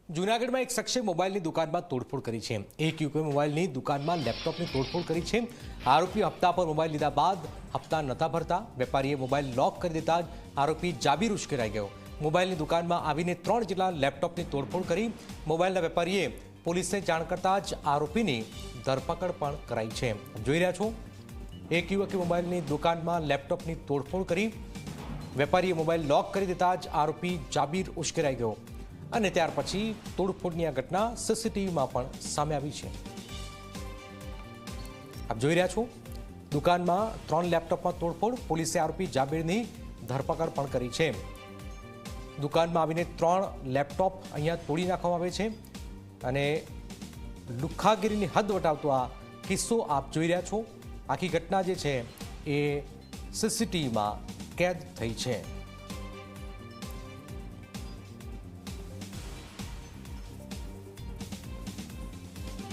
જૂનાગઢમાં એક શખ્સે મોબાઈલની દુકાનમાં તોડફોડ કરી છે। એક યુવકે મોબાઈલની દુકાનમાં લેપટોપની તોડફોડ કરી છે। આરોપી હપ્તા પર મોબાઈલ લીધા બાદ હપ્તા નહોતા ભરતા। વેપારીએ મોબાઈલ લોક કરી દેતા જ આરોપી જાબીર ઉશ્કેરાઈ ગયો। મોબાઈલની દુકાનમાં આવીને 3 જેટલા લેપટોપની તોડફોડ કરી। મોબાઈલના વેપારીએ પોલીસને જાણ કરતા જ આરોપીની ધરપકડ પણ કરાઈ છે। જોઈ રહ્યા છો, એક યુવકે મોબાઈલની દુકાનમાં લેપટોપની તોડફોડ કરી। વેપારીએ મોબાઈલ લોક કરી દેતા જ આરોપી જાબીર ઉશ્કેરાઈ ગયો અને ત્યાર પછી તોડફોડની આ ઘટના સીસીટીવીમાં પણ સામે આવી છે। આપ જોઈ રહ્યા છો, દુકાનમાં 3 લેપટોપમાં તોડફોડ। પોલીસે આરોપી જાબીરની ધરપકડ પણ કરી છે। દુકાનમાં આવીને 3 લેપટોપ અહીંયા તોડી નાખવામાં આવે છે અને લુખ્ખાગીરીની હદ વટાવતો આ કિસ્સો આપ જોઈ રહ્યા છો। આખી ઘટના જે છે એ સીસીટીવીમાં કેદ થઈ છે।